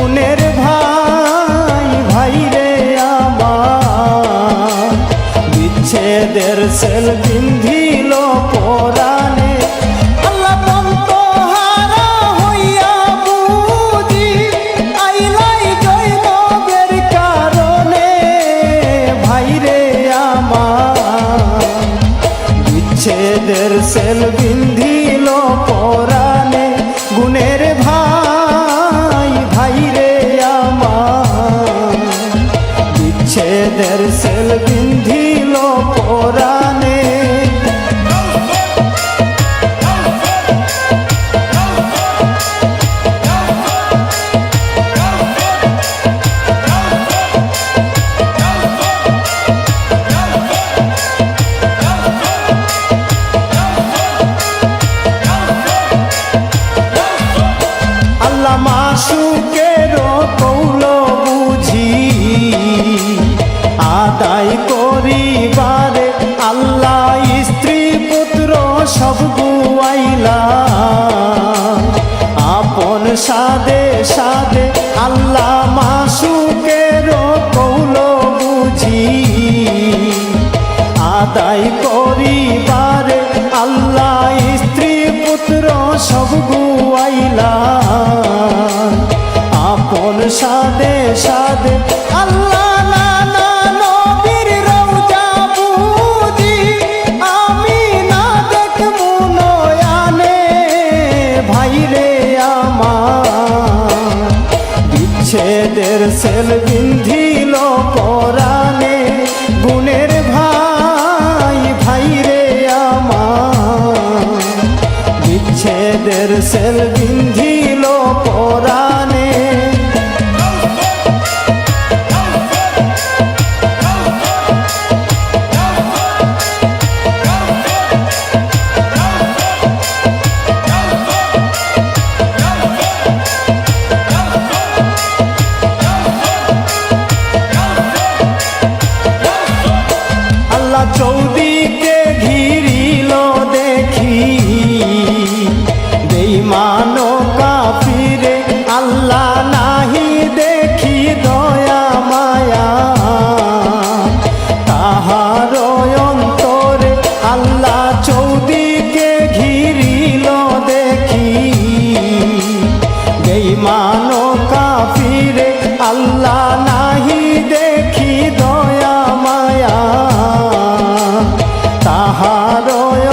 গুণের ভাই ভাই রে আমার বিচ্ছেদের সেল বিন্ধিল পরাণে আল্লাহ তন্তহারা হইয়া বুঝি আইলাই জৈনবের কারণে ভাই রে আমার বিচ্ছেদের সেল বিন্ধিল পরাণে গুণের ভাই ভাই রে আমার বিচ্ছেদের সেল বিন্ধিল পরাণে মাসুকের কৌল বুঝি আদায় করিবারে আল্লাহ স্ত্রী পুত্র সব গুয়াইলা আপন সাদে সাদে আল্লাহ মাসুকের কৌল বুঝি আদায় করিবারে আল্লাহ স্ত্রী পুত্র সব গুয়াইলা আপন সাদে সাদে আল্লাহ নানা নবীর রওজা বুঝি আমি না দেখবো নয়ানে ভাই রে আমার বিচ্ছেদের সেল বিন্ধিল পরাণে গুণের ভাই ভাই রে আমার বিচ্ছেদের সেল বিন্ধিল পরাণে চৌদিকে ঘিরিল দেখি বেঈমান কাফিরে আল্লাহ নাহি দেখি দয়া মায়া তাহার অন্তরে আল্লাহ চৌদিকে ঘিরিল দেখি বেঈমান কাফিরে আল্লাহ নাহি দেখি দয়া মায়া তাহার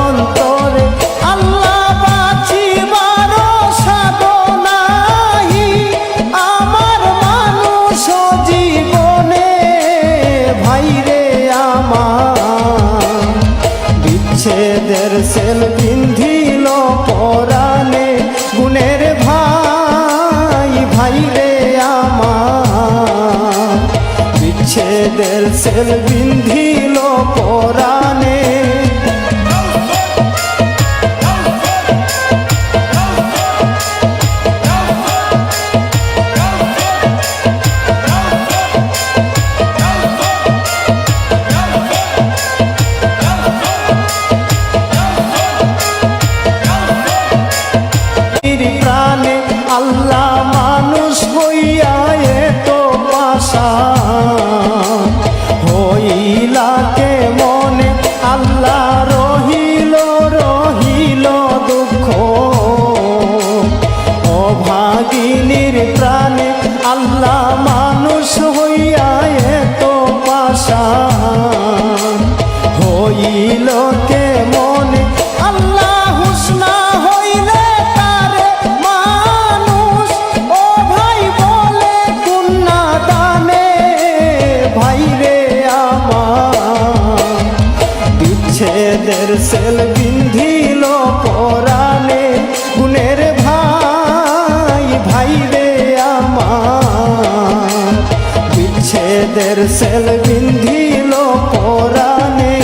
অন্তরে আল্লাহ বাঁচিবার সাধনাহি আমার মানুষ জীবনে ভাই রে আমার বিচ্ছেদের সেল বিন্ধিল পরাণে গুণের ভাই ভাই রে আমার বিচ্ছেদের সেল বিন্ধিল পরাণে প্রাণে আল্লাহ মানুষ হইয়া এত পাশা হইলাকে মনে আল্লাহ রহিল রহিল দুঃখ অভাগিনীর প্রাণে আল্লাহ মানুষ হইয়া এত পাশা হইল কে মনে আল্লাহ হুসনা হইলে তারে মানুষ ও ভাই বলে কুন্না দানে ভাই রে আমার বিচ্ছেদের সেল বিন্ধিল পরাণে গুণের ভাই ভাই রে আমার বিচ্ছেদের সেল বিন্ধিল পরাণে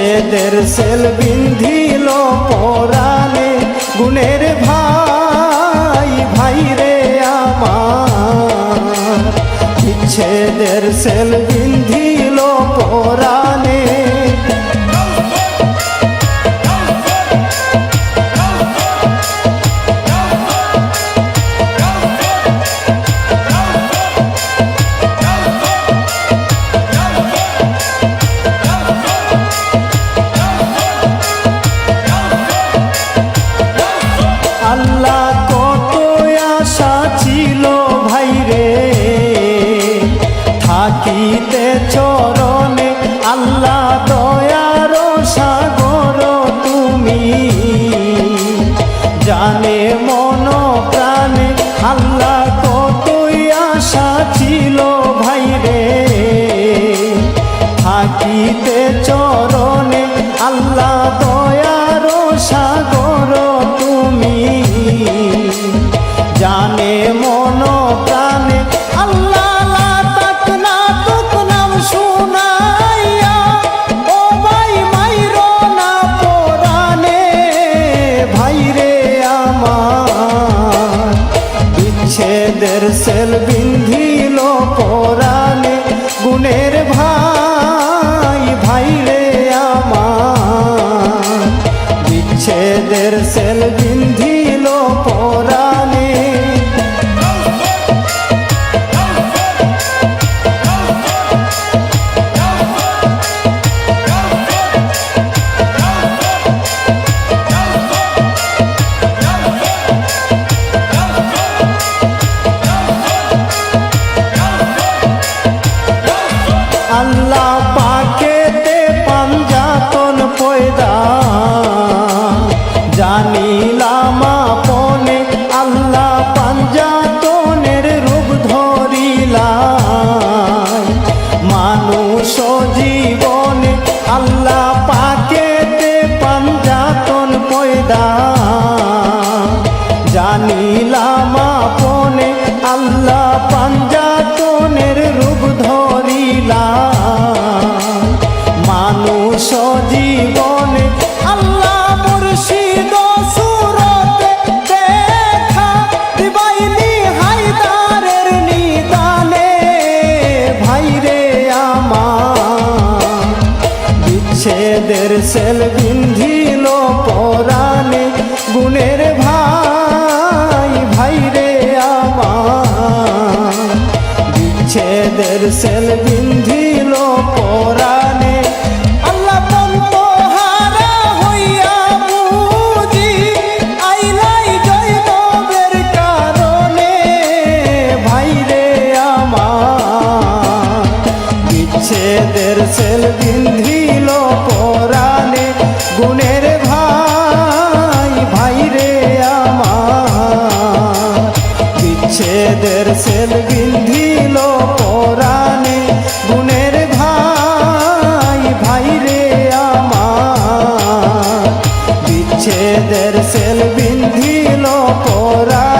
বিচ্ছেদের সেল বিন্ধিল পরাণে গুণের ভাই ভাই রে আমার বিচ্ছেদের সেল বিন্ধিল পরাণে আল্লাহ কত আশা ছিল ভাই রে থাকিতে চরণে আল্লাহ দয়ার সাগর তুমি জানে মন প্রাণে আল্লাহ কতই আশা ছিল ভাই রে থাকিতে চরণে আল্লাহ দয়ার সাগর তুমি জানে মন প্রাণে আল্লাহ তাক না তুক নাম শুনাইয়া ও ভাই মাইরো না পরাণে ভাই রে আমার বিচ্ছেদের সেল বিন্ধিল পরাণে গুণের ভাই ভাই রে আমার বিচ্ছেদের সেল বিন্ধিল পরাণে আল্লাহ পাকেতে পাঞ্জাতন পয়দা জানিলাম আপনে আল্লাহ পাঞ্জাতনের রূপ ধরিলাই মানুষ জীবনে আল্লাহ পাকেতে পাঞ্জাতন পয়দা জানিলাম আপনে আল্লাহ পাঞ্জাতনের রূপ ধরিলা মানুষ জীবনে আল্লাহ মুর্শিদ সুরতে দেখা দিবাইনি হায়দারের নিদানে ভাই রে আমার বিচ্ছেদের সেল বিন্ধিল পরাণে গুণের ভাই ভাই রে আমার বিচ্ছেদের সেল বিন্ধিল পরাণে আল্লাহ পন্তহারা হইয়া বুঝি আইলাই জয়নবের কারণে ভাই রে আমার বিচ্ছেদের সেল বিন্ধিল পরাণে গুণের ভাই ভাই রে আমার বিচ্ছেদের সেল বিন্ধিল পরাণে গুণের ভাই ভাই রে আমার বিচ্ছেদের সেল বিন্ধিল পরাণে